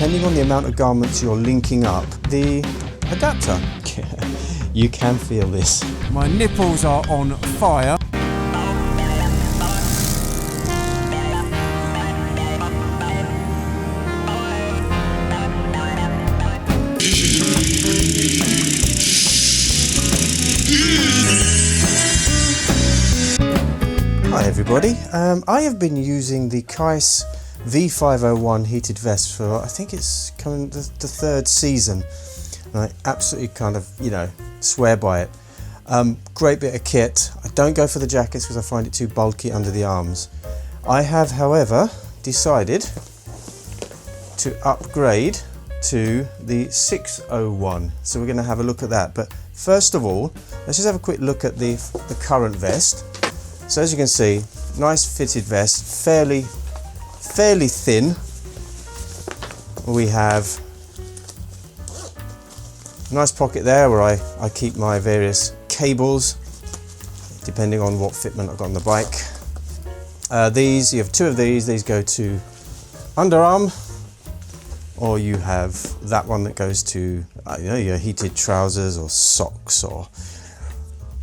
depending on the amount of garments you're linking up, the adapter. You can feel this. My nipples are on fire. Hi everybody, I have been using the Keis V501 heated vest for, I think it's coming the third season, and I absolutely kind of, swear by it. Great bit of kit. I don't go for the jackets because I find it too bulky under the arms. I have, however, decided to upgrade to the 601, so we're going to have a look at that. But first of all, let's just have a quick look at the current vest. So as you can see, nice fitted vest, fairly thin. We have a nice pocket there where I keep my various cables, depending on what fitment I've got on the bike. You have two of these go to underarm, or you have that one that goes to your heated trousers or socks or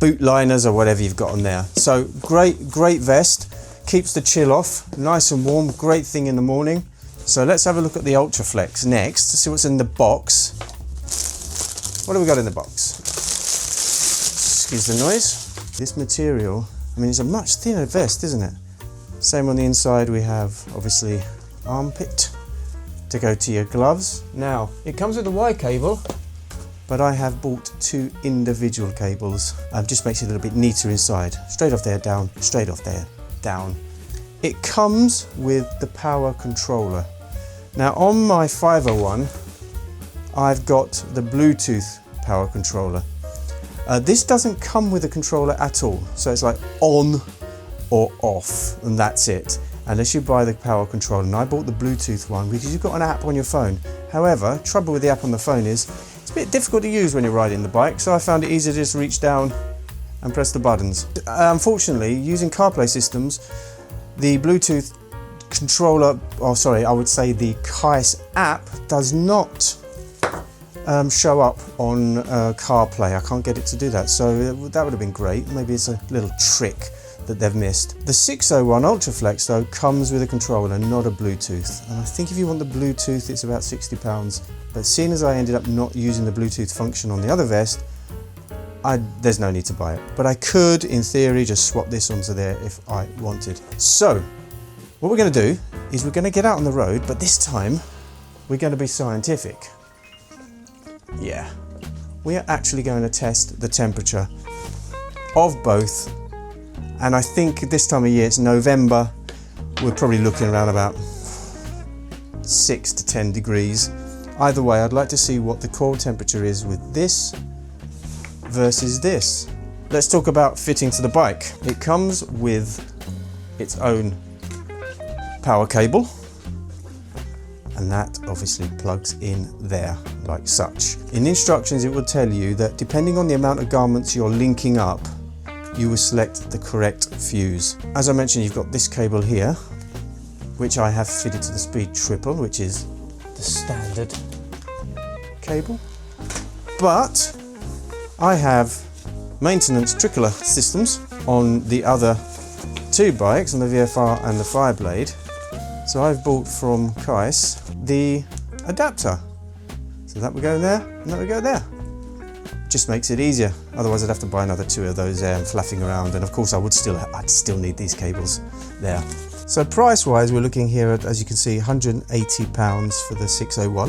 boot liners or whatever you've got on there. So great vest, keeps the chill off, nice and warm, great thing in the morning. So let's have a look at the Ultraflex next to see what's in the box. What have we got in the box? Excuse the noise. This material, it's a much thinner vest, isn't it? Same on the inside, we have obviously armpit to go to your gloves. Now, it comes with a Y cable, but I have bought two individual cables. Just makes it a little bit neater inside. Straight off there, down, straight off there, down. It comes with the power controller. Now on my 501, I've got the Bluetooth power controller. This doesn't come with a controller at all. So it's like on or off, and that's it. Unless you buy the power controller. And I bought the Bluetooth one because you've got an app on your phone. However, trouble with the app on the phone is, it's a bit difficult to use when you're riding the bike, so I found it easier to just reach down and press the buttons. Unfortunately, using CarPlay systems, the Bluetooth controller, I would say the Keis app, does not show up on CarPlay. I can't get it to do that, so that would have been great. Maybe it's a little trick that they've missed. The 601 Ultraflex though comes with a controller, not a Bluetooth, and I think if you want the Bluetooth it's about £60, but seeing as I ended up not using the Bluetooth function on the other vest, there's no need to buy it, but I could in theory just swap this onto there if I wanted. So what we're going to do is we're going to get out on the road, but this time we're going to be scientific. Yeah, we are actually going to test the temperature of both. And I think this time of year, it's November, we're probably looking around about 6 to 10 degrees. Either way, I'd like to see what the core temperature is with this versus this. Let's talk about fitting to the bike. It comes with its own power cable, and that obviously plugs in there like such. In the instructions, it will tell you that depending on the amount of garments you're linking up, you will select the correct fuse. As I mentioned, you've got this cable here, which I have fitted to the Speed Triple, which is the standard cable. But I have maintenance trickler systems on the other two bikes, on the VFR and the Fireblade. So I've bought from Keis the adapter. So that would go there, and that would go there. Just makes it easier. Otherwise I'd have to buy another two of those there and flapping around, and of course I'd still need these cables there. So price wise, we're looking here at, as you can see, £180 for the 601.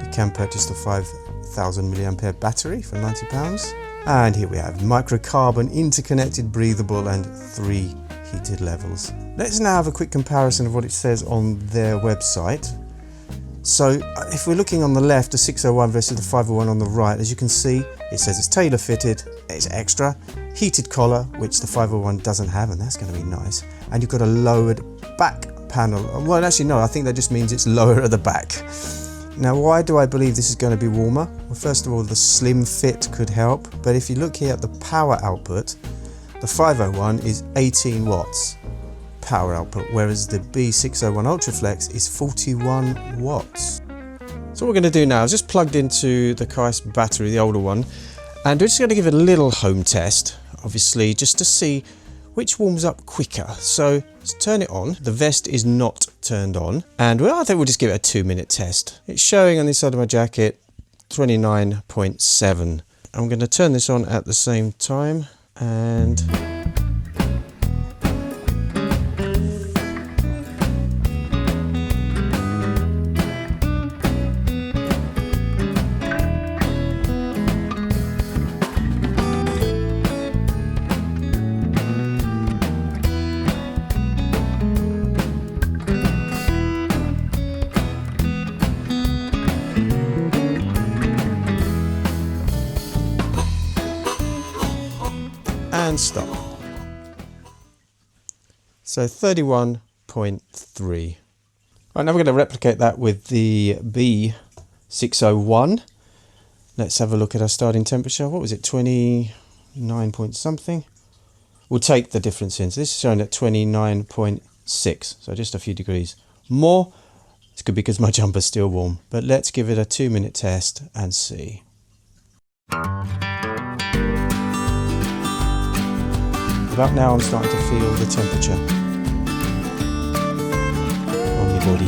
You can purchase the 5000 mAh battery for £90. And here we have microcarbon, interconnected, breathable, and 3 heated levels. Let's now have a quick comparison of what it says on their website. So if we're looking on the left, the 601 versus the 501 on the right, as you can see, it says it's tailor fitted, it's extra, heated collar, which the 501 doesn't have, and that's going to be nice. And you've got a lowered back panel. Well, actually no, I think that just means it's lower at the back. Now, why do I believe this is going to be warmer? Well, first of all, the slim fit could help, but if you look here at the power output, the 501 is 18 watts power output, whereas the B601 Ultraflex is 41 watts. So what we're going to do now is just plugged into the Keis battery, the older one, and we're just going to give it a little home test, obviously, just to see which warms up quicker. So let's turn it on. The vest is not turned on, and well, I think we'll just give it a 2-minute test. It's showing on this side of my jacket 29.7. I'm going to turn this on at the same time, and stop. So 31.3. Right, now we're going to replicate that with the B601. Let's have a look at our starting temperature. What was it, 29 point something? We'll take the difference in. So this is showing at 29.6, so just a few degrees more. It's good because my jumper's still warm, but let's give it a 2-minute test and see. About now I'm starting to feel the temperature on my body.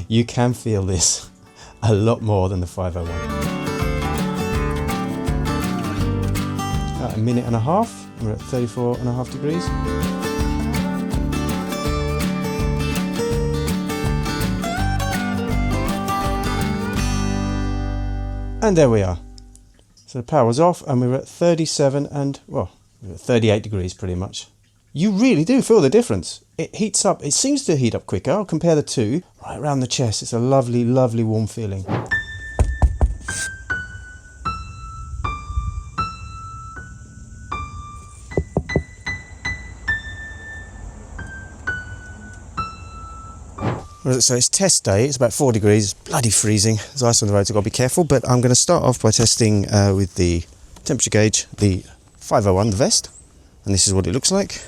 You can feel this a lot more than the 501. About a minute and a half, we're at 34.5 degrees. And there we are. So the power's off and we're at 37 and, well, we're at 38 degrees pretty much. You really do feel the difference. It heats up, it seems to heat up quicker. I'll compare the two. Right around the chest, it's a lovely, lovely warm feeling. So it's test day, it's about 4 degrees, bloody freezing. There's ice on the road, so I've got to be careful, but I'm going to start off by testing with the temperature gauge, the 501, the vest, and this is what it looks like.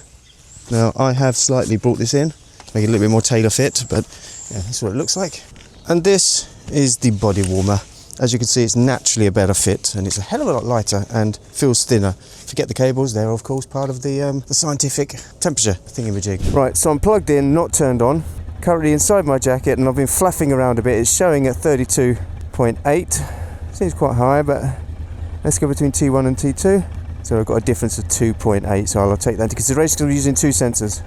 Now I have slightly brought this in to make it a little bit more tailor fit, but yeah, this is what it looks like. And this is the body warmer. As you can see, it's naturally a better fit, and it's a hell of a lot lighter and feels thinner. Forget the cables, they're of course part of the scientific temperature thingamajig. Right, so I'm plugged in, not turned on. Currently inside my jacket, and I've been fluffing around a bit. It's showing at 32.8. Seems quite high, but let's go between T1 and T2. So I've got a difference of 2.8, so I'll take that into consideration because I'm using two sensors.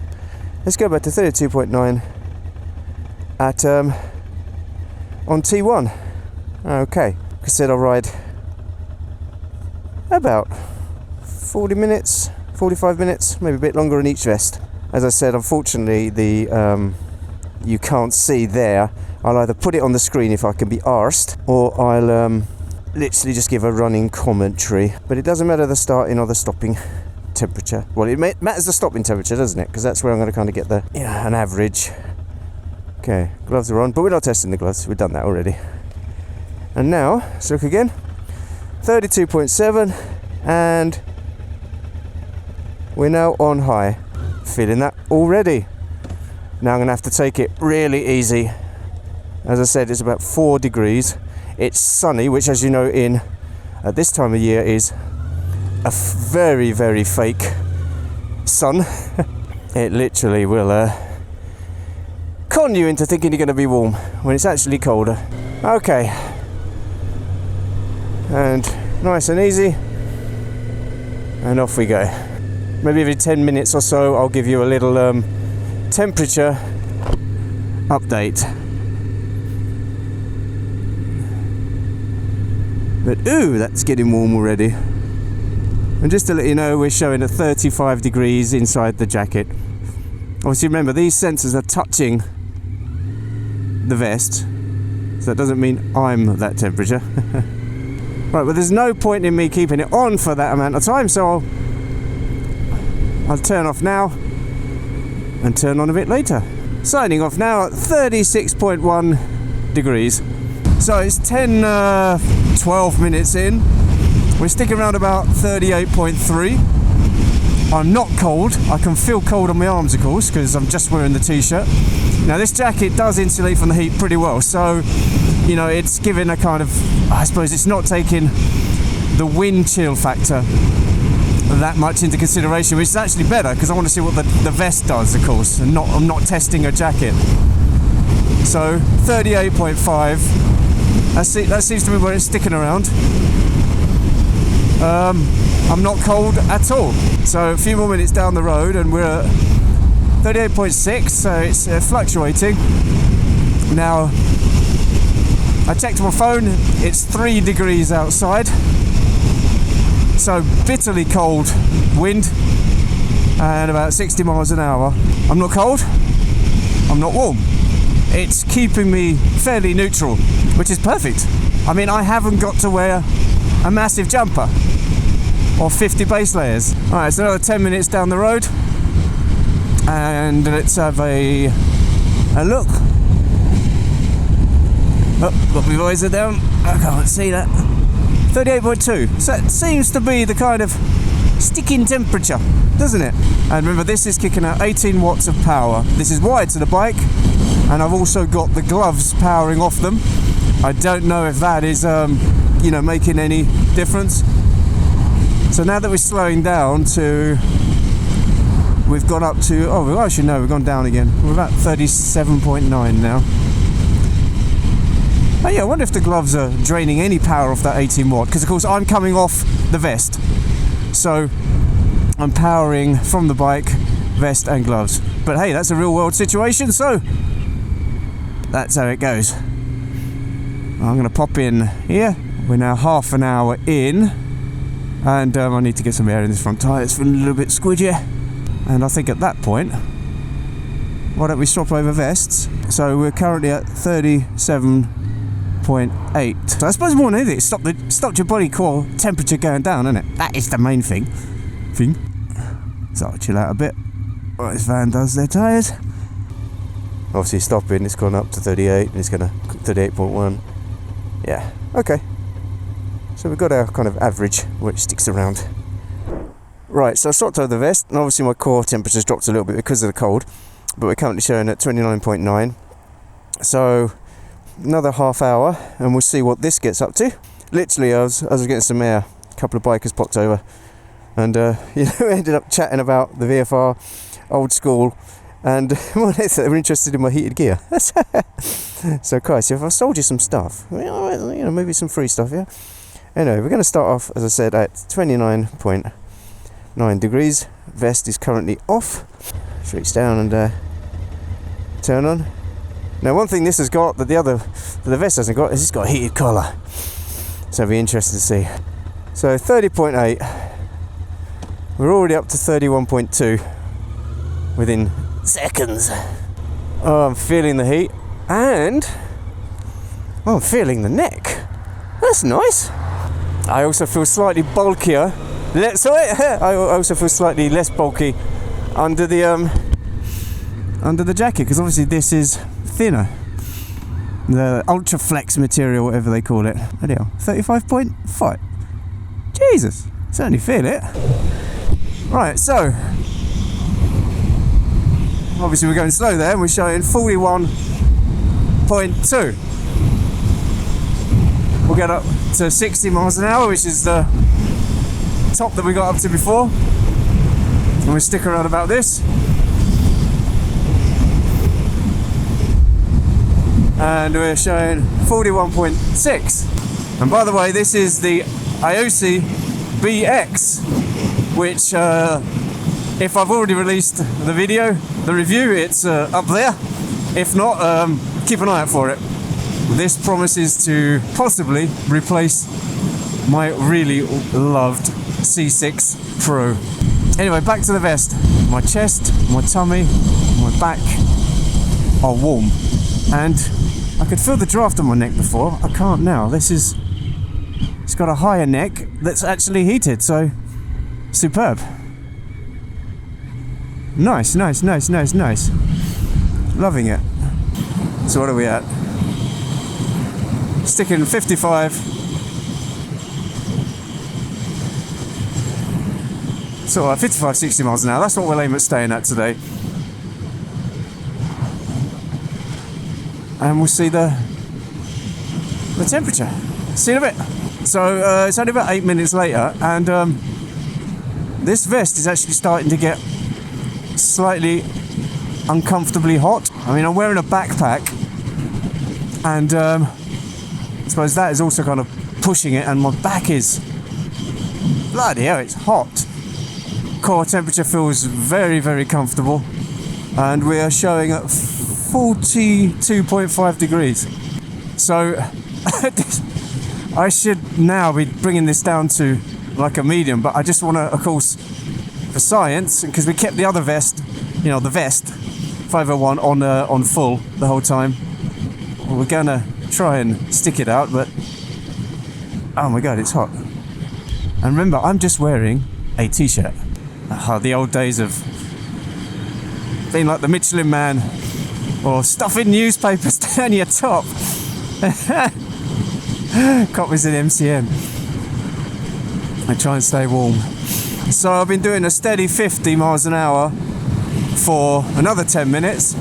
Let's go back to 32.9 at on T1. Okay, like I said, I'll ride about 40 minutes, 45 minutes, maybe a bit longer in each vest. As I said, unfortunately, the you can't see there. I'll either put it on the screen if I can be arsed, or I'll literally just give a running commentary. But it doesn't matter the starting or the stopping temperature. Well, it matters the stopping temperature, doesn't it? Because that's where I'm going to kind of get the, an average. Okay, gloves are on, but we're not testing the gloves. We've done that already. And now, let's look again. 32.7, and we're now on high. Feeling that already. Now I'm going to have to take it really easy. As I said, it's about 4 degrees. It's sunny, which, as you know, at this time of year is a very, very fake sun. It literally will con you into thinking you're going to be warm when it's actually colder. Okay. And nice and easy. And off we go. Maybe every 10 minutes or so I'll give you a little temperature update. But ooh, that's getting warm already. And just to let you know, we're showing at 35 degrees inside the jacket. Obviously remember, these sensors are touching the vest, so that doesn't mean I'm that temperature. Right, but there's no point in me keeping it on for that amount of time, so I'll turn off now and turn on a bit later. Signing off now at 36.1 degrees. So it's 12 minutes in. We're sticking around about 38.3. I'm not cold. I can feel cold on my arms, of course, because I'm just wearing the t-shirt. Now this jacket does insulate from the heat pretty well, so you know, it's giving a kind of, I suppose it's not taking the wind chill factor that much into consideration, which is actually better because I want to see what the vest does, of course, and I'm not testing a jacket. So 38.5, that seems to be where it's sticking around. I'm not cold at all. So a few more minutes down the road and we're at 38.6, so it's fluctuating. Now, I checked my phone, it's 3 degrees outside. So bitterly cold wind and about 60 miles an hour. I'm not cold, I'm not warm. It's keeping me fairly neutral, which is perfect. I mean, I haven't got to wear a massive jumper or 50 base layers. Alright, so another 10 minutes down the road and let's have a look. Oh, got my visor down, I can't see that. 38.2, so it seems to be the kind of sticking temperature, doesn't it? And remember, this is kicking out 18 watts of power. This is wired to the bike, and I've also got the gloves powering off them. I don't know if that is, you know, making any difference. So now that we're slowing down to, we've gone up to, oh, actually no, we've gone down again. We're about 37.9 now. Oh yeah, I wonder if the gloves are draining any power off that 18 watt, because of course I'm coming off the vest. So I'm powering from the bike, vest and gloves. But hey, that's a real world situation, so that's how it goes. I'm gonna pop in here. We're now half an hour in, and I need to get some air in this front tyre. It's feeling a little bit squidgy. And I think at that point, why don't we swap over vests? So we're currently at 37.8. So I suppose more than anything, it stopped your body core temperature going down, isn't it? That is the main thing. So I'll chill out a bit while this van does their tyres. Obviously stopping, it's gone up to 38 and it's gonna 38.1. Yeah, okay. So we've got our kind of average where it sticks around. Right, so I swapped over the vest, and obviously my core temperature's dropped a little bit because of the cold, but we're currently showing at 29.9. So another half hour, and we'll see what this gets up to. Literally, I was getting some air. A couple of bikers popped over, and you know, we ended up chatting about the VFR, old school, and well, they were interested in my heated gear. So, Keis, if I sold you some stuff, you know, maybe some free stuff, yeah. Anyway, we're going to start off, as I said, at 29.9 degrees. Vest is currently off. Reach down and turn on. Now, one thing this has got that the vest hasn't got is it's got a heated collar. So it'll be interesting to see. So 30.8. We're already up to 31.2 within seconds. Oh, I'm feeling the heat, and I'm feeling the neck. That's nice. I also feel slightly bulkier. I also feel slightly less bulky under the jacket, because obviously this is thinner. The Ultra Flex material, whatever they call it. Anyhow, 35.5. Jesus, certainly feel it. Right, so obviously we're going slow there, and we're showing 41.2. We'll get up to 60 miles an hour, which is the top that we got up to before. And we'll stick around about this. And we're showing 41.6. And by the way, this is the IOC BX, which if I've already released the review, it's up there. If not, keep an eye out for it. This promises to possibly replace my really loved C6 Pro. Anyway, back to the vest. My chest, my tummy, my back are warm, and I could feel the draft on my neck before. I can't now. It's got a higher neck that's actually heated, so superb. Nice. loving it. So what are we at? Sticking 55. So 55, 60 miles an hour. That's what we'll aim at staying at today. And we'll see the temperature. See you in a bit. So it's only about 8 minutes later, and this vest is actually starting to get slightly uncomfortably hot. I mean, I'm wearing a backpack, and I suppose that is also kind of pushing it, and my back is, bloody hell, it's hot. Core temperature feels very, very comfortable, and we are showing at 42.5 degrees. So I should now be bringing this down to like a medium, but I just want to, of course, for science, because we kept the other vest, you know, the vest 501 on full the whole time. Well, we're gonna try and stick it out, but oh my god, it's hot. And remember, I'm just wearing a t-shirt. The old days of being like the Michelin Man, or stuffing newspapers down your top. Copies in MCM. I try and stay warm. So I've been doing a steady 50 miles an hour for another 10 minutes,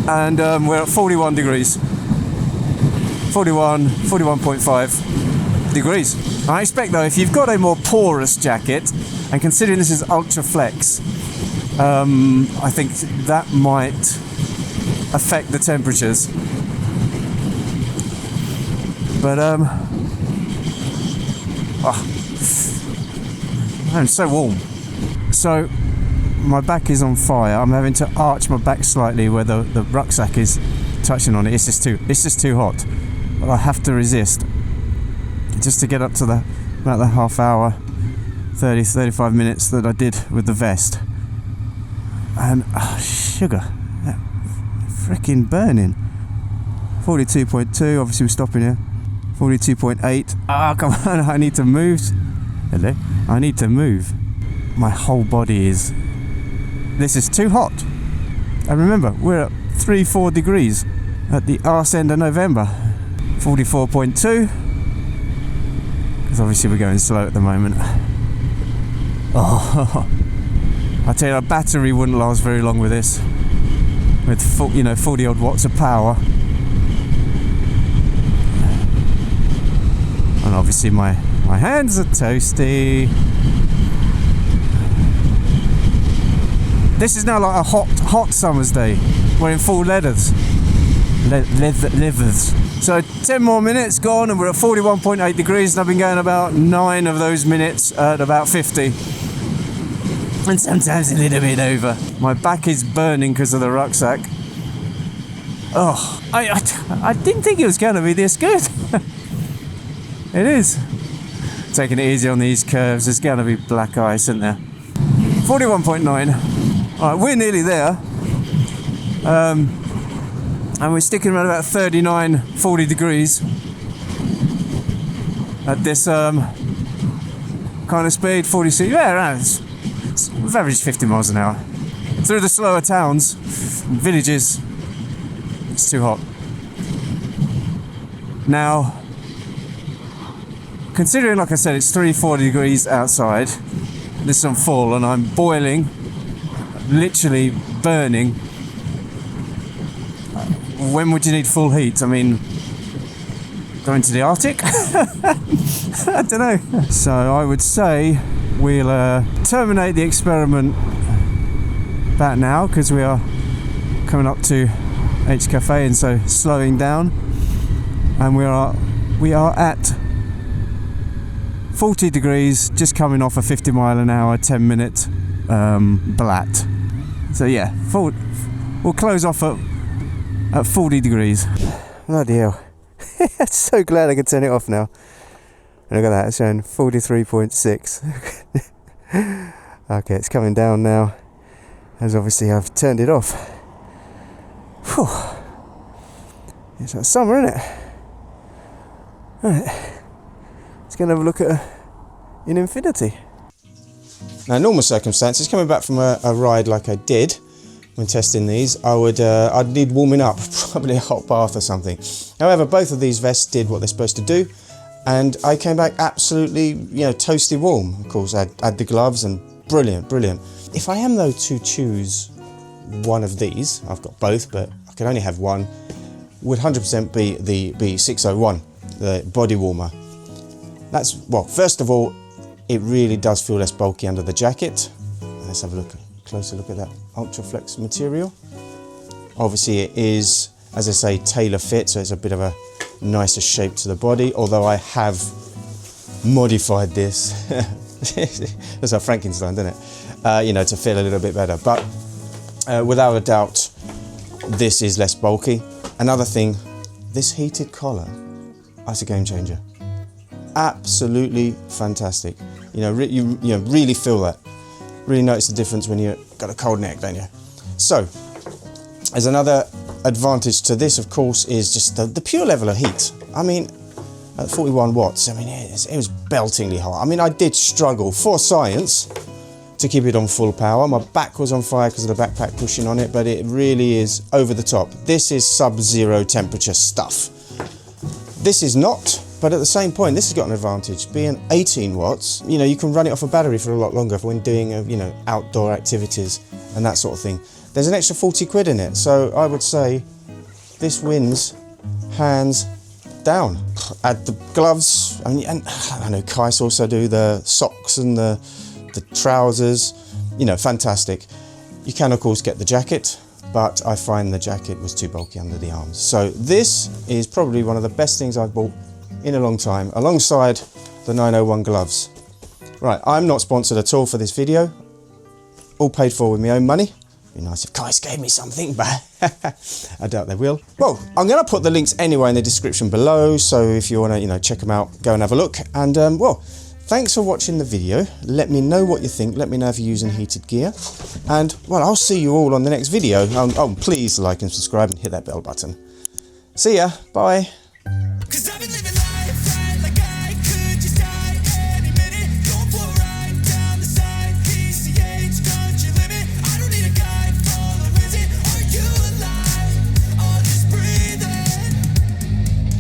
and we're at 41 degrees. 41.5 degrees. I expect though, if you've got a more porous jacket, and considering this is Ultra Flex, I think that might affect the temperatures. But I'm so warm. So my back is on fire. I'm having to arch my back slightly where the rucksack is touching on it. It's just too hot. But I have to resist just to get up to about the half hour, 35 minutes that I did with the vest. And sugar, that freaking burning. 42.2, obviously we're stopping here. 42.8. Come on, I need to move. Hello? I need to move. My whole body is... This is too hot. And remember, we're at 3-4 degrees at the arse end of November. 44.2. Because obviously we're going slow at the moment. Oh, I tell you, a battery wouldn't last very long with this. With 40 odd watts of power. And obviously my hands are toasty. This is now like a hot summer's day. We're in full leathers. Leathers. So 10 more minutes gone and we're at 41.8 degrees, and I've been going about 9 of those minutes at about 50. And sometimes a little bit over. My back is burning because of the rucksack. Oh, I didn't think it was going to be this good. It is. Taking it easy on these curves. There's going to be black ice, isn't there? 41.9. Alright, we're nearly there. And we're sticking around about 39, 40 degrees at this kind of speed. 46. Yeah, around. We've averaged 50 miles an hour. Through the slower towns, villages, it's too hot. Now, considering, like I said, it's 3-4 degrees outside, this is on full, and I'm boiling, literally burning. When would you need full heat? I mean, going to the Arctic? I don't know. So I would say we'll terminate the experiment about now, because we are coming up to H Cafe, and so slowing down, and we are at 40 degrees, just coming off a 50 mile an hour 10-minute blat. So yeah, we'll close off at 40 degrees. Bloody hell. I'm so glad I could turn it off now. Look at that, it's showing 43.6. Okay, it's coming down now, as obviously I've turned it off. Whew. It's like summer, isn't it? Right. Let's go and have a look at in infinity. Now, in normal circumstances, coming back from a ride like I did, when testing these. I'd need warming up, probably a hot bath or something. However, both of these vests did what they're supposed to do, and I came back absolutely, you know, toasty warm. Of course, I had the gloves, and brilliant, brilliant. If I am though to choose one of these, I've got both, but I can only have one, would 100% be the B601, the body warmer. That's, well, first of all, it really does feel less bulky under the jacket. Let's have a closer look at that Ultraflex material. Obviously it is, as I say, tailor fit, so it's a bit of a nicer shape to the body, although I have modified this. That's like Frankenstein, doesn't it? You know, to feel a little bit better. But without a doubt, this is less bulky. Another thing, this heated collar, that's a game changer. Absolutely fantastic. You know, you really feel that. Really notice the difference when you've got a cold neck, don't you? So, as another advantage to this, of course, is just the pure level of heat. I mean, at 41 watts, I mean, it was beltingly hot. I mean, I did struggle for science to keep it on full power. My back was on fire because of the backpack pushing on it, but it really is over the top. This is sub-zero temperature stuff. This is not, but at the same point, this has got an advantage. Being 18 watts, you know, you can run it off a battery for a lot longer when doing, you know, outdoor activities and that sort of thing. There's an extra 40 quid in it, so I would say this wins hands down. Add the gloves, and I know Keis also do the socks and the trousers, you know, fantastic. You can of course get the jacket, but I find the jacket was too bulky under the arms. So this is probably one of the best things I've bought in a long time, alongside the 901 gloves. Right, I'm not sponsored at all for this video, all paid for with my own money. It'd be nice if Keis gave me something, but I doubt they will. Well, I'm going to put the links anyway in the description below, so if you want to, you know, check them out, go and have a look. And well, thanks for watching the video. Let me know what you think. Let me know if you're using heated gear. And well, I'll see you all on the next video. Oh, please like and subscribe and hit that bell button. See ya. Bye.